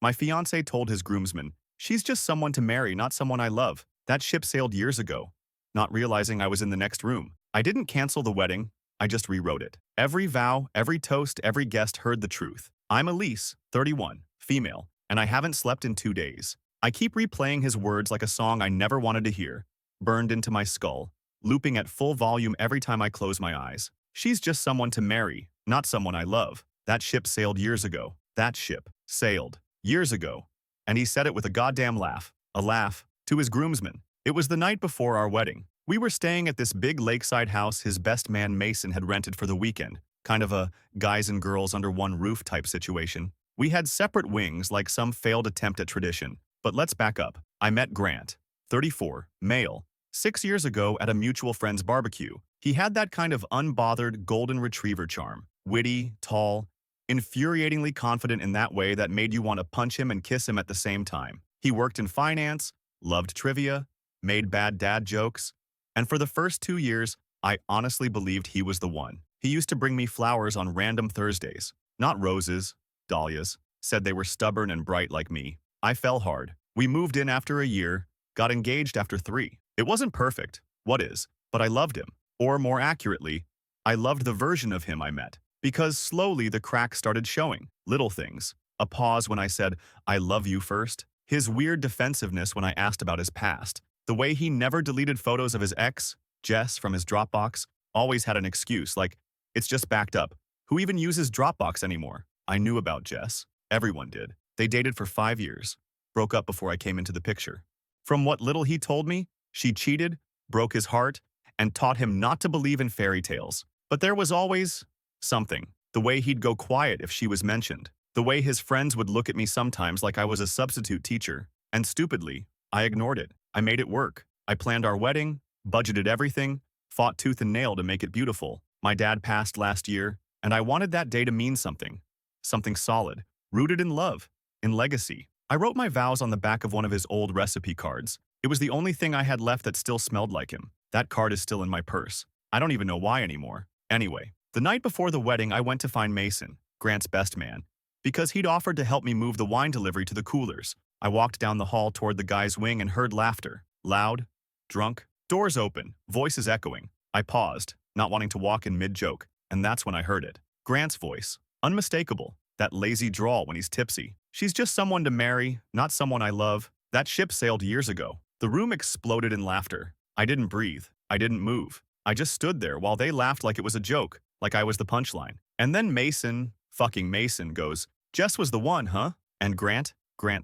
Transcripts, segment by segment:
My fiancé told his groomsmen, "She's just someone to marry, not someone I love. That ship sailed years ago." Not realizing I was in the next room. I didn't cancel the wedding, I just rewrote it. Every vow, every toast, every guest heard the truth. I'm Elise, 31, female, and I haven't slept in 2 days. I keep replaying his words like a song I never wanted to hear, burned into my skull, looping at full volume every time I close my eyes. She's just someone to marry, not someone I love. That ship sailed years ago. That ship sailed years ago. And he said it with a goddamn laugh. A laugh to his groomsmen. It was the night before our wedding. We were staying at this big lakeside house his best man Mason had rented for the weekend. Kind of a guys and girls under one roof type situation. We had separate wings like some failed attempt at tradition. But let's back up. I met Grant, 34, male, 6 years ago at a mutual friend's barbecue. He had that kind of unbothered golden retriever charm. Witty, tall, infuriatingly confident in that way that made you want to punch him and kiss him at the same time. He worked in finance, loved trivia, made bad dad jokes, and for the first 2 years, I honestly believed he was the one. He used to bring me flowers on random Thursdays. Not roses, dahlias. Said they were stubborn and bright like me. I fell hard. We moved in after a year, got engaged after 3. It wasn't perfect, what is, but I loved him. Or more accurately, I loved the version of him I met. Because slowly the cracks started showing. Little things. A pause when I said, "I love you" first. His weird defensiveness when I asked about his past. The way he never deleted photos of his ex, Jess, from his Dropbox, always had an excuse, like, "It's just backed up." Who even uses Dropbox anymore? I knew about Jess. Everyone did. They dated for 5 years. Broke up before I came into the picture. From what little he told me, she cheated, broke his heart, and taught him not to believe in fairy tales. But there was always something. The way he'd go quiet if she was mentioned. The way his friends would look at me sometimes like I was a substitute teacher. And stupidly, I ignored it. I made it work. I planned our wedding, budgeted everything, fought tooth and nail to make it beautiful. My dad passed last year, and I wanted that day to mean something. Something solid, rooted in love, in legacy. I wrote my vows on the back of one of his old recipe cards. It was the only thing I had left that still smelled like him. That card is still in my purse. I don't even know why anymore. Anyway, the night before the wedding, I went to find Mason, Grant's best man, because he'd offered to help me move the wine delivery to the coolers. I walked down the hall toward the guy's wing and heard laughter. Loud, drunk, doors open, voices echoing. I paused, not wanting to walk in mid-joke, and that's when I heard it. Grant's voice. Unmistakable. That lazy drawl when he's tipsy. "She's just someone to marry, not someone I love. That ship sailed years ago." The room exploded in laughter. I didn't breathe. I didn't move. I just stood there while they laughed like it was a joke, like I was the punchline. And then Mason, fucking Mason, goes, "Jess was the one, huh?" And Grant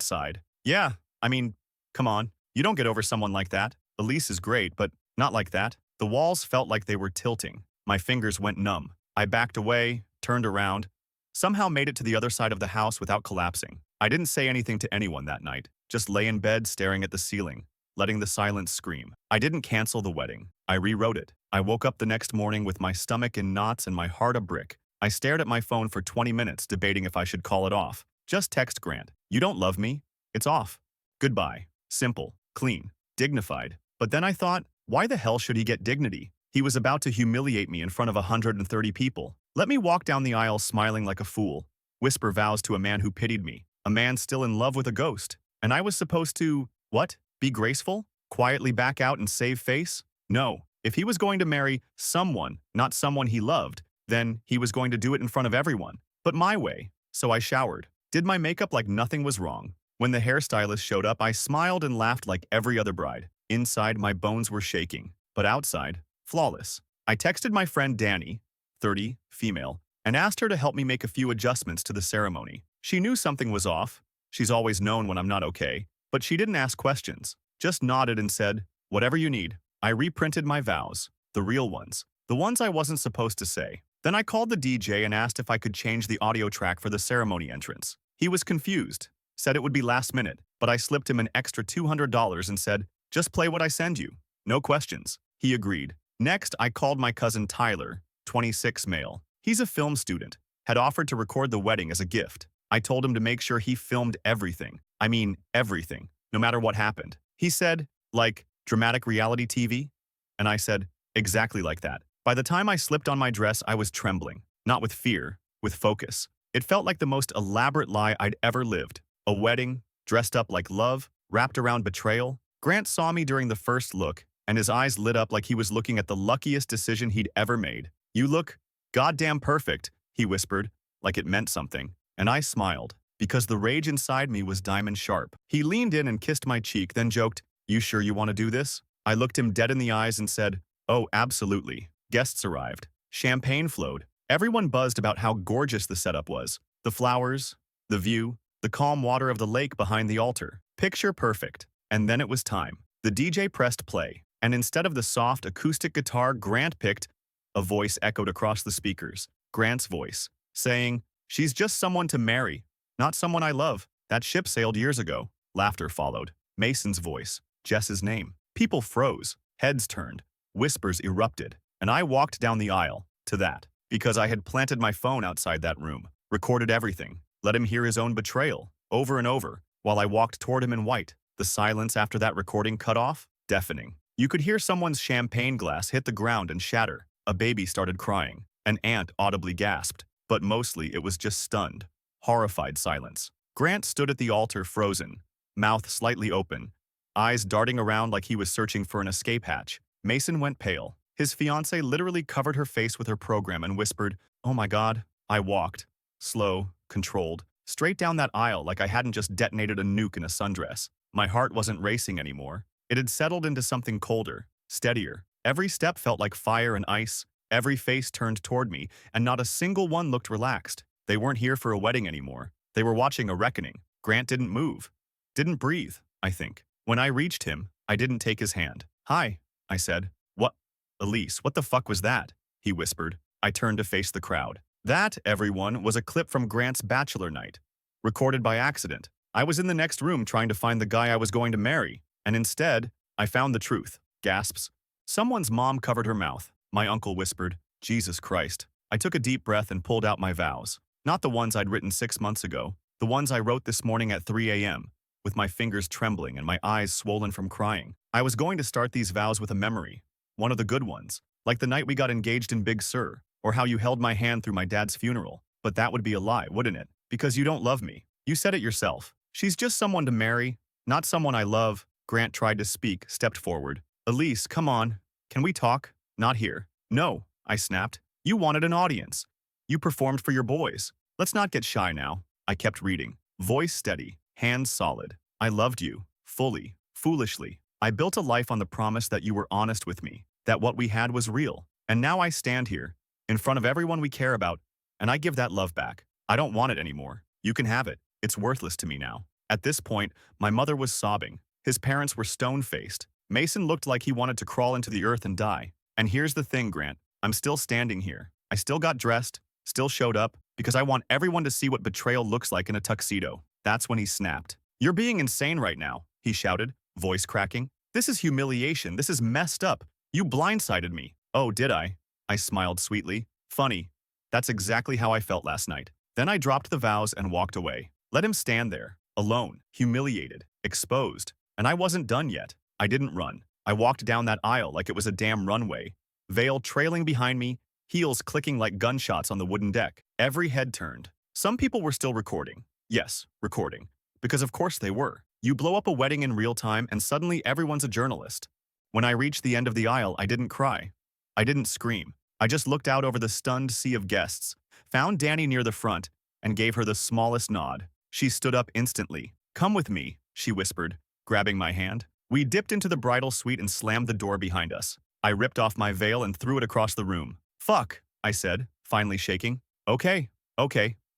sighed. "Yeah, I mean, come on. You don't get over someone like that. Elise is great, but not like that." The walls felt like they were tilting. My fingers went numb. I backed away, turned around, somehow made it to the other side of the house without collapsing. I didn't say anything to anyone that night, just lay in bed staring at the ceiling, letting the silence scream. I didn't cancel the wedding. I rewrote it. I woke up the next morning with my stomach in knots and my heart a brick. I stared at my phone for 20 minutes debating if I should call it off. Just text Grant. "You don't love me? It's off. Goodbye." Simple, clean, dignified. But then I thought, why the hell should he get dignity? He was about to humiliate me in front of 130 people. Let me walk down the aisle smiling like a fool, whisper vows to a man who pitied me, a man still in love with a ghost. And I was supposed to, what? Be graceful? Quietly back out and save face? No. If he was going to marry someone, not someone he loved, then he was going to do it in front of everyone. But my way. So I showered. Did my makeup like nothing was wrong. When the hairstylist showed up, I smiled and laughed like every other bride. Inside, my bones were shaking. But outside, flawless. I texted my friend Danny, 30, female, and asked her to help me make a few adjustments to the ceremony. She knew something was off. She's always known when I'm not okay. But she didn't ask questions. Just nodded and said, "Whatever you need." I reprinted my vows. The real ones. The ones I wasn't supposed to say. Then I called the DJ and asked if I could change the audio track for the ceremony entrance. He was confused. Said it would be last minute, but I slipped him an extra $200 and said, "Just play what I send you. No questions." He agreed. Next, I called my cousin Tyler, 26 male. He's a film student. Had offered to record the wedding as a gift. I told him to make sure he filmed everything. I mean, everything. No matter what happened. He said, like, dramatic reality TV? And I said, exactly like that. By the time I slipped on my dress, I was trembling. Not with fear, with focus. It felt like the most elaborate lie I'd ever lived. A wedding, dressed up like love, wrapped around betrayal. Grant saw me during the first look, and his eyes lit up like he was looking at the luckiest decision he'd ever made. "You look goddamn perfect," he whispered, like it meant something, and I smiled, because the rage inside me was diamond sharp. He leaned in and kissed my cheek, then joked, "You sure you want to do this?" I looked him dead in the eyes and said, "Oh, absolutely." Guests arrived. Champagne flowed. Everyone buzzed about how gorgeous the setup was. The flowers, the view, the calm water of the lake behind the altar. Picture perfect. And then it was time. The DJ pressed play, and instead of the soft acoustic guitar Grant picked, a voice echoed across the speakers. Grant's voice, saying, "She's just someone to marry, not someone I love. That ship sailed years ago." Laughter followed. Mason's voice, Jess's name. People froze, heads turned, whispers erupted, and I walked down the aisle to that, because I had planted my phone outside that room, recorded everything, let him hear his own betrayal, over and over, while I walked toward him in white. The silence after that recording cut off, deafening. You could hear someone's champagne glass hit the ground and shatter. A baby started crying. An aunt audibly gasped, but mostly it was just stunned, horrified silence. Grant stood at the altar frozen, mouth slightly open, eyes darting around like he was searching for an escape hatch. Mason went pale. His fiancé literally covered her face with her program and whispered, "Oh my God." I walked, slow, controlled, straight down that aisle like I hadn't just detonated a nuke in a sundress. My heart wasn't racing anymore. It had settled into something colder, steadier. Every step felt like fire and ice. Every face turned toward me, and not a single one looked relaxed. They weren't here for a wedding anymore. They were watching a reckoning. Grant didn't move. Didn't breathe, I think. When I reached him, I didn't take his hand. "Hi," I said. "What? Elise, what the fuck was that?" he whispered. I turned to face the crowd. That, everyone, was a clip from Grant's bachelor night, recorded by accident. I was in the next room trying to find the guy I was going to marry, and instead, I found the truth. Gasps. Someone's mom covered her mouth. My uncle whispered, "Jesus Christ." I took a deep breath and pulled out my vows. Not the ones I'd written 6 months ago, the ones I wrote this morning at 3 a.m., with my fingers trembling and my eyes swollen from crying. I was going to start these vows with a memory, one of the good ones, like the night we got engaged in Big Sur, or how you held my hand through my dad's funeral. But that would be a lie, wouldn't it? Because you don't love me. You said it yourself. "She's just someone to marry, not someone I love." Grant tried to speak, stepped forward. "Elise, come on. Can we talk?" "Not here." "No," I snapped. "You wanted an audience. You performed for your boys. Let's not get shy now." I kept reading. Voice steady, hands solid. "I loved you. Fully. Foolishly. I built a life on the promise that you were honest with me, that what we had was real. And now I stand here, in front of everyone we care about, and I give that love back. I don't want it anymore. You can have it. It's worthless to me now." At this point, my mother was sobbing. His parents were stone-faced. Mason looked like he wanted to crawl into the earth and die. And here's the thing, Grant. I'm still standing here. I still got dressed, still showed up, because I want everyone to see what betrayal looks like in a tuxedo. That's when he snapped. "You're being insane right now," he shouted, voice cracking. "This is humiliation. This is messed up. You blindsided me." "Oh, did I?" I smiled sweetly. "Funny. That's exactly how I felt last night." Then I dropped the vows and walked away. Let him stand there, alone, humiliated, exposed. And I wasn't done yet. I didn't run. I walked down that aisle like it was a damn runway, veil trailing behind me, heels clicking like gunshots on the wooden deck. Every head turned. Some people were still recording. Yes, recording. Because of course they were. You blow up a wedding in real time and suddenly everyone's a journalist. When I reached the end of the aisle, I didn't cry. I didn't scream. I just looked out over the stunned sea of guests, found Danny near the front, and gave her the smallest nod. She stood up instantly. "Come with me," she whispered, grabbing my hand. We dipped into the bridal suite and slammed the door behind us. I ripped off my veil and threw it across the room. "Fuck," I said, finally shaking. Okay,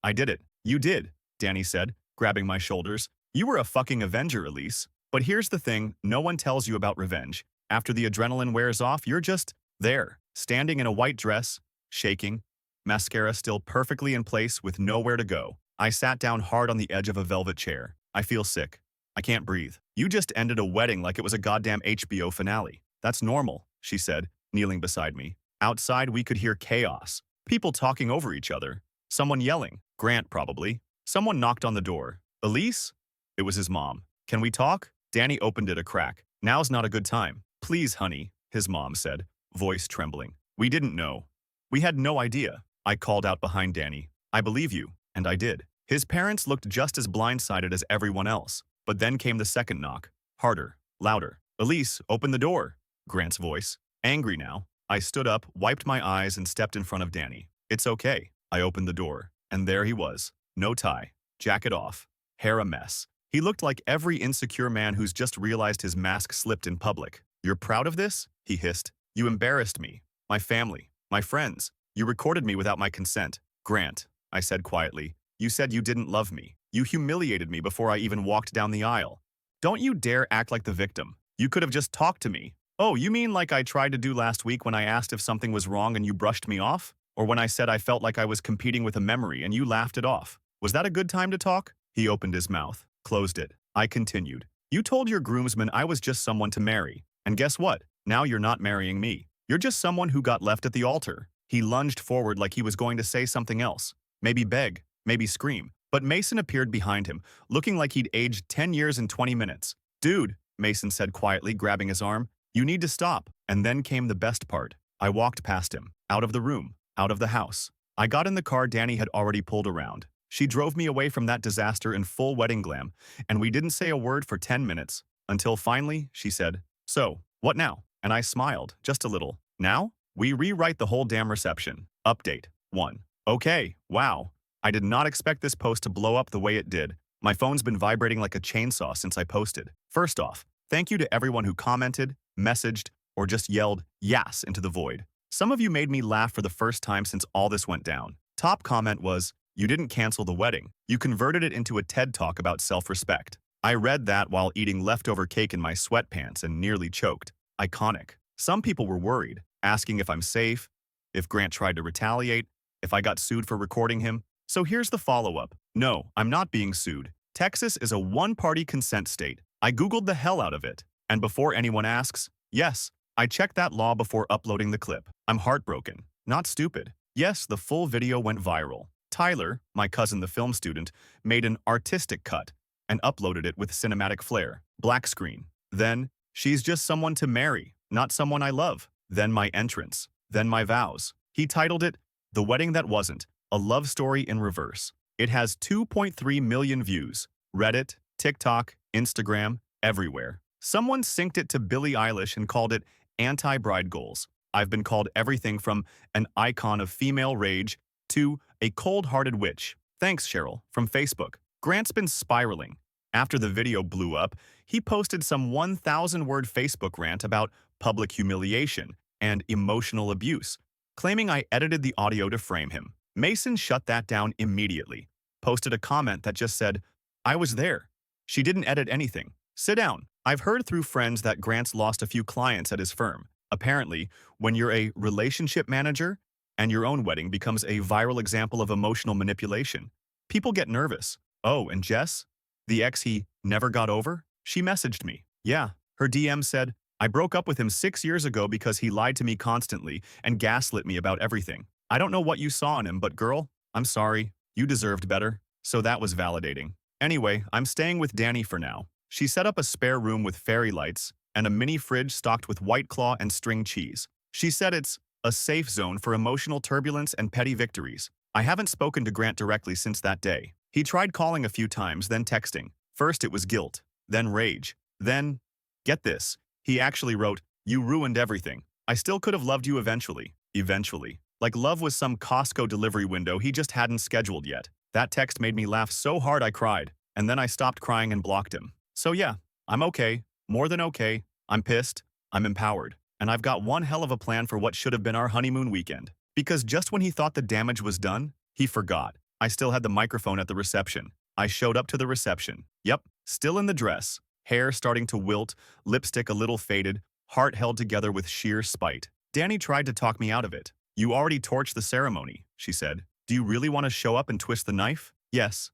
I did it." "You did," Danny said, grabbing my shoulders. "You were a fucking Avenger, Elise. But here's the thing no one tells you about revenge. After the adrenaline wears off, you're just there, standing in a white dress, shaking, mascara still perfectly in place with nowhere to go." I sat down hard on the edge of a velvet chair. "I feel sick. I can't breathe." "You just ended a wedding like it was a goddamn HBO finale." "That's normal," she said, kneeling beside me. Outside, we could hear chaos. People talking over each other. Someone yelling. Grant, probably. Someone knocked on the door. "Elise?" It was his mom. "Can we talk?" Danny opened it a crack. "Now's not a good time." "Please, honey," his mom said, voice trembling. "We didn't know. We had no idea." I called out behind Danny. "I believe you." And I did. His parents looked just as blindsided as everyone else. But then came the second knock. Harder, louder. "Elise, open the door," Grant's voice. Angry now, I stood up, wiped my eyes, and stepped in front of Danny. "It's okay." I opened the door, and there he was. No tie, jacket off, hair a mess. He looked like every insecure man who's just realized his mask slipped in public. "You're proud of this?" he hissed. "You embarrassed me, my family, my friends. You recorded me without my consent." "Grant," I said quietly, "you said you didn't love me. You humiliated me before I even walked down the aisle. Don't you dare act like the victim. You could have just talked to me." "Oh, you mean like I tried to do last week when I asked if something was wrong and you brushed me off? Or when I said I felt like I was competing with a memory and you laughed it off? Was that a good time to talk?" He opened his mouth, closed it. I continued. "You told your groomsmen I was just someone to marry. And guess what? Now you're not marrying me. You're just someone who got left at the altar." He lunged forward like he was going to say something else. Maybe beg, maybe scream. But Mason appeared behind him, looking like he'd aged 10 years in 20 minutes. "Dude," Mason said quietly, grabbing his arm, "you need to stop." And then came the best part. I walked past him, out of the room, out of the house. I got in the car Danny had already pulled around. She drove me away from that disaster in full wedding glam, and we didn't say a word for 10 minutes, until finally she said, "So, what now?" And I smiled, just a little. "Now? We rewrite the whole damn reception. Update 1. Okay, wow. I did not expect this post to blow up the way it did. My phone's been vibrating like a chainsaw since I posted. First off, thank you to everyone who commented, messaged, or just yelled "Yas" into the void. Some of you made me laugh for the first time since all this went down. Top comment was, "You didn't cancel the wedding. You converted it into a TED Talk about self-respect." I read that while eating leftover cake in my sweatpants and nearly choked. Iconic. Some people were worried, asking if I'm safe, if Grant tried to retaliate, if I got sued for recording him. So here's the follow-up. No, I'm not being sued. Texas is a one-party consent state. I Googled the hell out of it. And before anyone asks, yes, I checked that law before uploading the clip. I'm heartbroken, not stupid. Yes, the full video went viral. Tyler, my cousin the film student, made an artistic cut and uploaded it with cinematic flair. Black screen. Then, "She's just someone to marry, not someone I love." Then my entrance. Then my vows. He titled it, "The Wedding That Wasn't, a Love Story in Reverse." It has 2.3 million views. Reddit, TikTok, Instagram, everywhere. Someone synced it to Billie Eilish and called it anti-bride goals. I've been called everything from an icon of female rage to a cold-hearted witch. Thanks, Cheryl, from Facebook. Grant's been spiraling. After the video blew up, he posted some 1,000-word Facebook rant about public humiliation and emotional abuse, claiming I edited the audio to frame him. Mason shut that down immediately, posted a comment that just said, "I was there. She didn't edit anything. Sit down." I've heard through friends that Grant's lost a few clients at his firm. Apparently, when you're a relationship manager and your own wedding becomes a viral example of emotional manipulation, people get nervous. Oh, and Jess, the ex he never got over? She messaged me. Yeah, her DM said, "I broke up with him 6 years ago because he lied to me constantly and gaslit me about everything. I don't know what you saw in him, but girl, I'm sorry. You deserved better." So that was validating. Anyway, I'm staying with Danny for now. She set up a spare room with fairy lights and a mini fridge stocked with White Claw and string cheese. She said it's a safe zone for emotional turbulence and petty victories. I haven't spoken to Grant directly since that day. He tried calling a few times, then texting. First it was guilt, then rage, then, get this, he actually wrote, "You ruined everything. I still could have loved you eventually." Eventually. Like love was some Costco delivery window he just hadn't scheduled yet. That text made me laugh so hard I cried, and then I stopped crying and blocked him. So yeah, I'm okay, more than okay. I'm pissed, I'm empowered, and I've got one hell of a plan for what should have been our honeymoon weekend. Because just when he thought the damage was done, he forgot. I still had the microphone at the reception. I showed up to the reception. Yep, still in the dress, hair starting to wilt, lipstick a little faded, heart held together with sheer spite. Danny tried to talk me out of it. "You already torched the ceremony," she said. "Do you really want to show up and twist the knife?" Yes,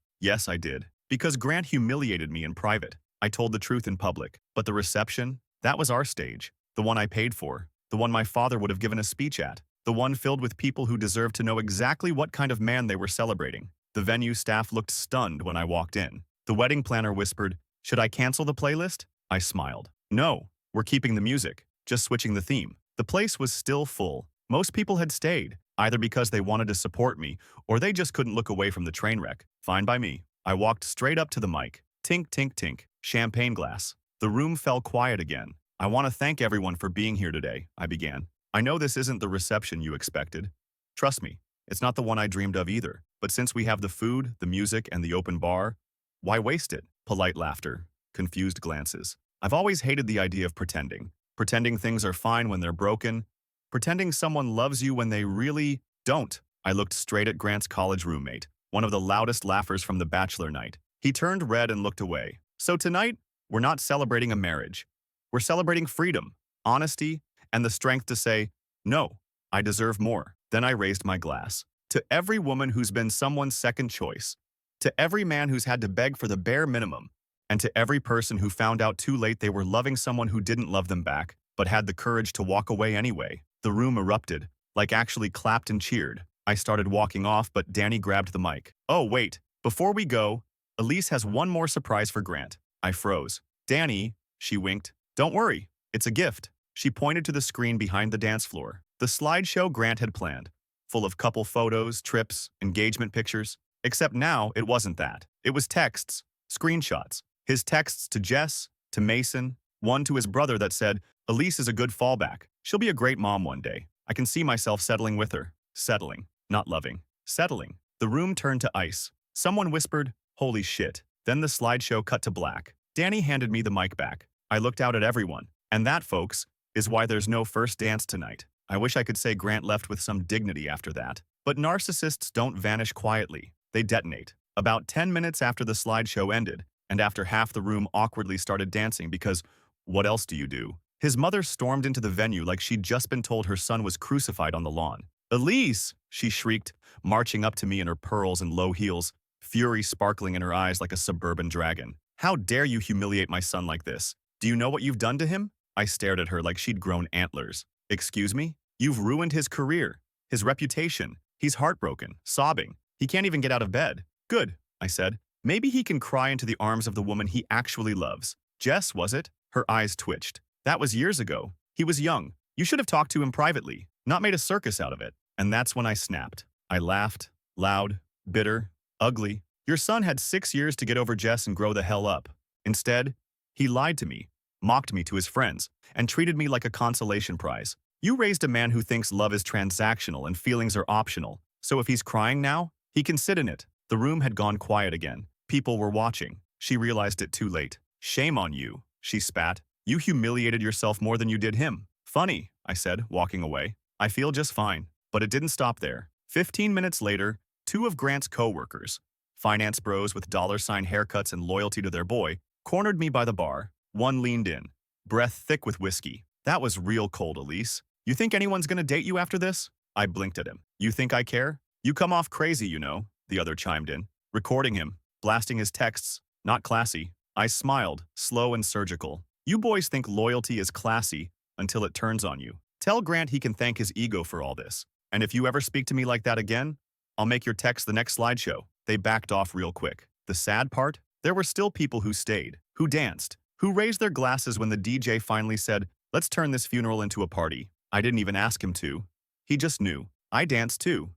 I did. Because Grant humiliated me in private. I told the truth in public. But the reception? That was our stage. The one I paid for. The one my father would have given a speech at. The one filled with people who deserved to know exactly what kind of man they were celebrating. The venue staff looked stunned when I walked in. The wedding planner whispered, "Should I cancel the playlist?" I smiled. "No, we're keeping the music, just switching the theme." The place was still full. Most people had stayed. either because they wanted to support me or they just couldn't look away from the train wreck. Fine by me. I walked straight up to the mic. Tink, tink, tink. Champagne glass. The room fell quiet again. I want to thank everyone for being here today, I began. I know this isn't the reception you expected. Trust me, it's not the one I dreamed of either. But since we have the food, the music, and the open bar, why waste it? Polite laughter. Confused glances. I've always hated the idea of pretending. Pretending things are fine when they're broken. Pretending someone loves you when they really don't. I looked straight at Grant's college roommate, one of the loudest laughers from the bachelor night. He turned red and looked away. So tonight, we're not celebrating a marriage. We're celebrating freedom, honesty, and the strength to say, no, I deserve more. Then I raised my glass. To every woman who's been someone's second choice. To every man who's had to beg for the bare minimum. And to every person who found out too late they were loving someone who didn't love them back, but had the courage to walk away anyway. The room erupted, like actually clapped and cheered. I started walking off, but Danny grabbed the mic. Oh, wait. Before we go, Elise has one more surprise for Grant. I froze. Danny, she winked. Don't worry, it's a gift. She pointed to the screen behind the dance floor. The slideshow Grant had planned, full of couple photos, trips, engagement pictures. Except now, it wasn't that. It was texts, screenshots. His texts to Jess, to Mason, one to his brother that said, Elise is a good fallback. She'll be a great mom one day. I can see myself settling with her. Settling, not loving. Settling. The room turned to ice. Someone whispered, holy shit. Then the slideshow cut to black. Danny handed me the mic back. I looked out at everyone. And that, folks, is why there's no first dance tonight. I wish I could say Grant left with some dignity after that. But narcissists don't vanish quietly. They detonate. About 10 minutes after the slideshow ended, and after half the room awkwardly started dancing because, what else do you do? His mother stormed into the venue like she'd just been told her son was crucified on the lawn. Elise, she shrieked, marching up to me in her pearls and low heels, fury sparkling in her eyes like a suburban dragon. How dare you humiliate my son like this? Do you know what you've done to him? I stared at her like she'd grown antlers. Excuse me? You've ruined his career, his reputation. He's heartbroken, sobbing. He can't even get out of bed. Good, I said. Maybe he can cry into the arms of the woman he actually loves. Jess, was it? Her eyes twitched. That was years ago. He was young. You should have talked to him privately, not made a circus out of it. And that's when I snapped. I laughed, loud, bitter, ugly. Your son had 6 years to get over Jess and grow the hell up. Instead, he lied to me, mocked me to his friends, and treated me like a consolation prize. You raised a man who thinks love is transactional and feelings are optional. So if he's crying now, he can sit in it. The room had gone quiet again. People were watching. She realized it too late. Shame on you, she spat. You humiliated yourself more than you did him. Funny, I said, walking away. I feel just fine. But it didn't stop there. 15 minutes later, 2 of Grant's co-workers, finance bros with dollar-sign haircuts and loyalty to their boy, cornered me by the bar. One leaned in, breath thick with whiskey. That was real cold, Elise. You think anyone's gonna date you after this? I blinked at him. You think I care? You come off crazy, you know, the other chimed in. Recording him, blasting his texts. Not classy. I smiled, slow and surgical. You boys think loyalty is classy until it turns on you. Tell Grant he can thank his ego for all this. And if you ever speak to me like that again, I'll make your text the next slideshow. They backed off real quick. The sad part? There were still people who stayed, who danced, who raised their glasses when the DJ finally said, let's turn this funeral into a party. I didn't even ask him to. He just knew. I danced too.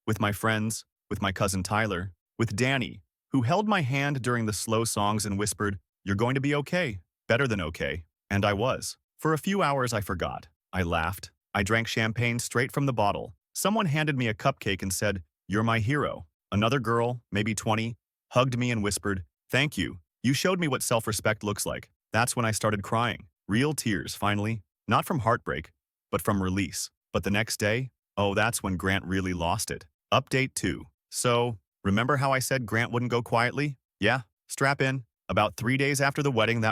With my friends, with my cousin Tyler, with Danny, who held my hand during the slow songs and whispered, you're going to be okay, better than okay. And I was. For a few hours I forgot. I laughed. I drank champagne straight from the bottle. Someone handed me a cupcake and said, you're my hero. Another girl, maybe 20, hugged me and whispered, thank you. You showed me what self-respect looks like. That's when I started crying. Real tears, finally. Not from heartbreak, but from release. But the next day, oh, that's when Grant really lost it. Update 2. So, remember how I said Grant wouldn't go quietly? Yeah, strap in. About 3 days after the wedding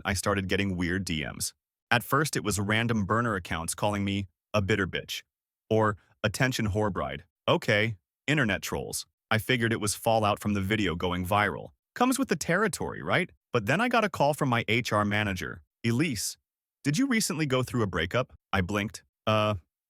I started getting weird DMs. At first, it was random burner accounts calling me a bitter bitch. Or, attention whore bride. Okay, internet trolls. I figured it was fallout from the video going viral. Comes with the territory, right? But then I got a call from my HR manager. Elise, did you recently go through a breakup? I blinked.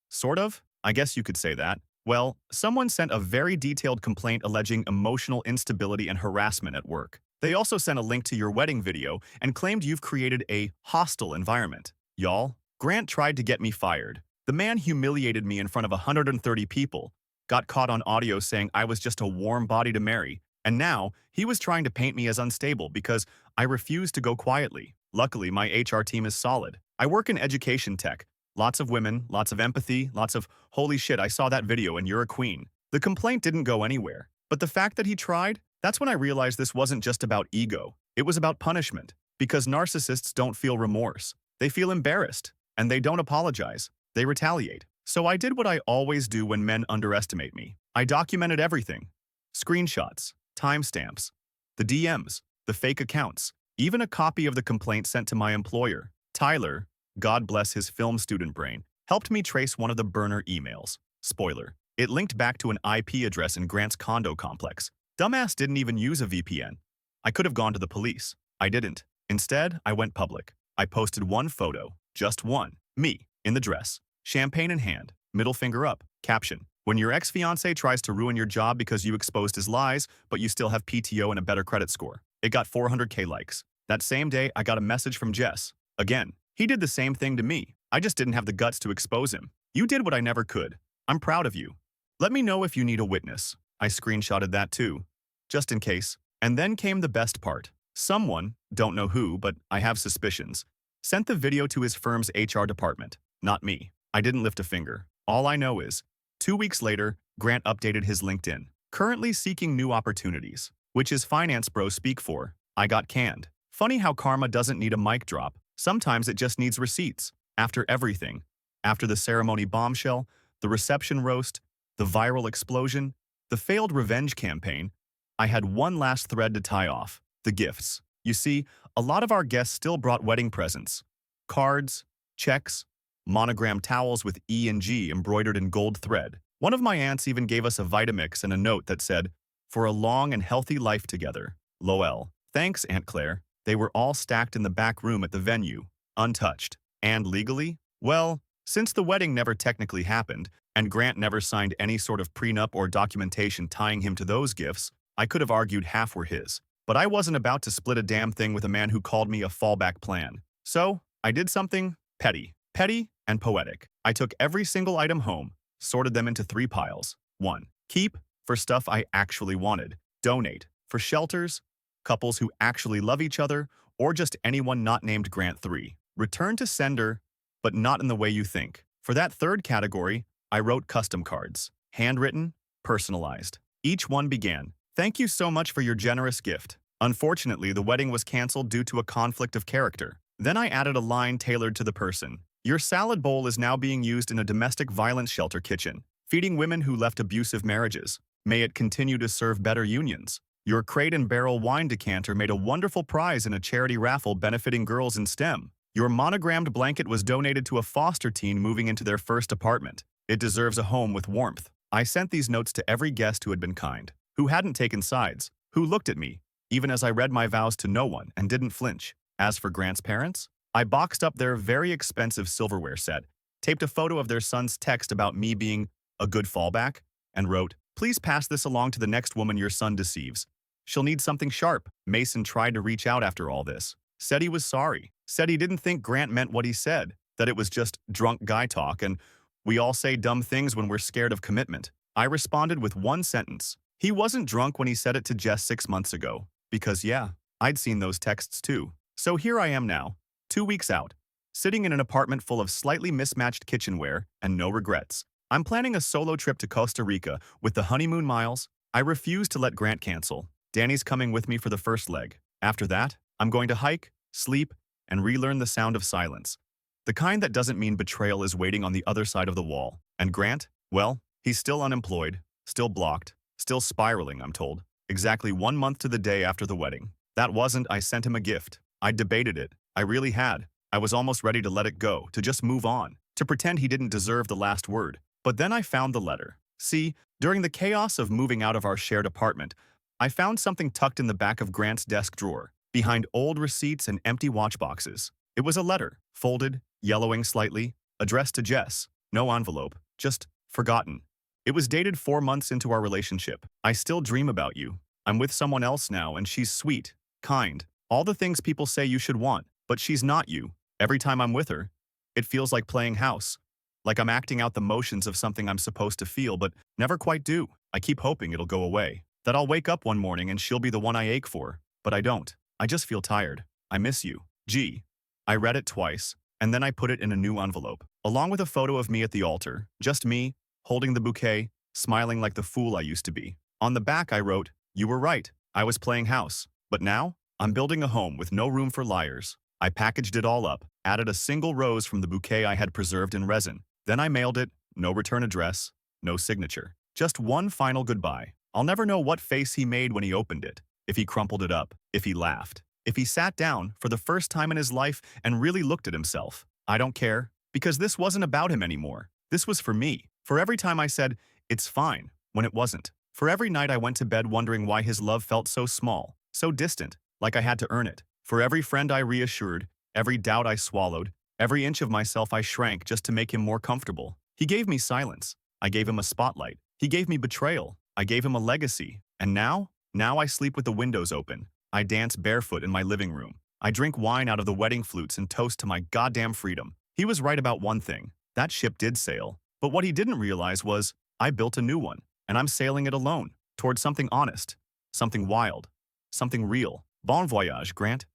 Sort of? I guess you could say that. Well, someone sent a very detailed complaint alleging emotional instability and harassment at work. They also sent a link to your wedding video and claimed you've created a hostile environment. Y'all, Grant tried to get me fired. The man humiliated me in front of 130 people, got caught on audio saying I was just a warm body to marry, and now he was trying to paint me as unstable because I refused to go quietly. Luckily, my HR team is solid. I work in education tech. Lots of women, lots of empathy, lots of, holy shit, I saw that video and you're a queen. The complaint didn't go anywhere. But the fact that he tried, that's when I realized this wasn't just about ego. It was about punishment. Because narcissists don't feel remorse. They feel embarrassed. And they don't apologize. They retaliate. So I did what I always do when men underestimate me. I documented everything. Screenshots, timestamps, the DMs, the fake accounts, even a copy of the complaint sent to my employer. Tyler, God bless his film student brain, helped me trace one of the burner emails. Spoiler, it linked back to an IP address in Grant's condo complex. Dumbass didn't even use a VPN. I could have gone to the police. I didn't. Instead, I went public. I posted one photo, just one, me, in the dress, champagne in hand, middle finger up, caption. When your ex-fiancé tries to ruin your job because you exposed his lies, but you still have PTO and a better credit score. It got 400K likes. That same day, I got a message from Jess. Again, he did the same thing to me. I just didn't have the guts to expose him. You did what I never could. I'm proud of you. Let me know if you need a witness. I screenshotted that too, just in case. And then came the best part. Someone, don't know who, but I have suspicions, sent the video to his firm's HR department. Not me. I didn't lift a finger. All I know is, 2 weeks later, Grant updated his LinkedIn. Currently seeking new opportunities, which is finance bros speak for. I got canned. Funny how karma doesn't need a mic drop. Sometimes it just needs receipts. After everything. After the ceremony bombshell, the reception roast, the viral explosion, the failed revenge campaign, I had one last thread to tie off. The gifts. You see, a lot of our guests still brought wedding presents. Cards, checks, monogrammed towels with E and G embroidered in gold thread. One of my aunts even gave us a Vitamix and a note that said, "For a long and healthy life together. Lol. Thanks, Aunt Claire." They were all stacked in the back room at the venue, untouched. And legally? Well, since the wedding never technically happened, and Grant never signed any sort of prenup or documentation tying him to those gifts, I could have argued half were his. But I wasn't about to split a damn thing with a man who called me a fallback plan. So, I did something petty. Petty and poetic. I took every single item home, sorted them into 3 piles. 1. Keep, for stuff I actually wanted. Donate, for shelters, couples who actually love each other, or just anyone not named Grant. 3. Return to sender, but not in the way you think. For that third category, I wrote custom cards. Handwritten, personalized. Each one began, "Thank you so much for your generous gift." Unfortunately, the wedding was canceled due to a conflict of character. Then I added a line tailored to the person. "Your salad bowl is now being used in a domestic violence shelter kitchen, feeding women who left abusive marriages. May it continue to serve better unions. Your Crate and Barrel wine decanter made a wonderful prize in a charity raffle benefiting girls in STEM. Your monogrammed blanket was donated to a foster teen moving into their first apartment. It deserves a home with warmth." I sent these notes to every guest who had been kind, who hadn't taken sides, who looked at me, even as I read my vows to no one and didn't flinch. As for Grant's parents, I boxed up their very expensive silverware set, taped a photo of their son's text about me being a good fallback, and wrote, "Please pass this along to the next woman your son deceives. She'll need something sharp." Mason tried to reach out after all this. Said he was sorry. Said he didn't think Grant meant what he said, that it was just drunk guy talk, and we all say dumb things when we're scared of commitment. I responded with one sentence. He wasn't drunk when he said it to Jess 6 months ago. Because yeah, I'd seen those texts too. So here I am now, 2 weeks out, sitting in an apartment full of slightly mismatched kitchenware and no regrets. I'm planning a solo trip to Costa Rica with the honeymoon miles. I refuse to let Grant cancel. Danny's coming with me for the first leg. After that, I'm going to hike, sleep, and relearn the sound of silence. The kind that doesn't mean betrayal is waiting on the other side of the wall. And Grant? Well, he's still unemployed, still blocked, still spiraling, I'm told. Exactly 1 month to the day after the wedding. That wasn't, I sent him a gift. I debated it. I really had. I was almost ready to let it go, to just move on, to pretend he didn't deserve the last word. But then I found the letter. See, during the chaos of moving out of our shared apartment, I found something tucked in the back of Grant's desk drawer, behind old receipts and empty watch boxes. It was a letter, folded, yellowing slightly, addressed to Jess. No envelope, just forgotten. It was dated 4 months into our relationship. "I still dream about you. I'm with someone else now and she's sweet, kind, all the things people say you should want, but she's not you. Every time I'm with her, it feels like playing house. Like I'm acting out the motions of something I'm supposed to feel, but never quite do. I keep hoping it'll go away. That I'll wake up one morning and she'll be the one I ache for. But I don't. I just feel tired. I miss you. G. I read it twice, and then I put it in a new envelope, along with a photo of me at the altar, just me, holding the bouquet, smiling like the fool I used to be. On the back I wrote, "You were right. I was playing house. But now, I'm building a home with no room for liars." I packaged it all up, added a single rose from the bouquet I had preserved in resin. Then I mailed it, no return address, no signature. Just one final goodbye. I'll never know what face he made when he opened it. If he crumpled it up, if he laughed, if he sat down for the first time in his life and really looked at himself. I don't care, because this wasn't about him anymore. This was for me. For every time I said, "It's fine," when it wasn't. For every night I went to bed wondering why his love felt so small, so distant, like I had to earn it. For every friend I reassured, every doubt I swallowed, every inch of myself I shrank just to make him more comfortable. He gave me silence. I gave him a spotlight. He gave me betrayal. I gave him a legacy. And now I sleep with the windows open. I dance barefoot in my living room. I drink wine out of the wedding flutes and toast to my goddamn freedom. He was right about one thing. That ship did sail. But what he didn't realize was, I built a new one, and I'm sailing it alone, towards something honest, something wild, something real. Bon voyage, Grant.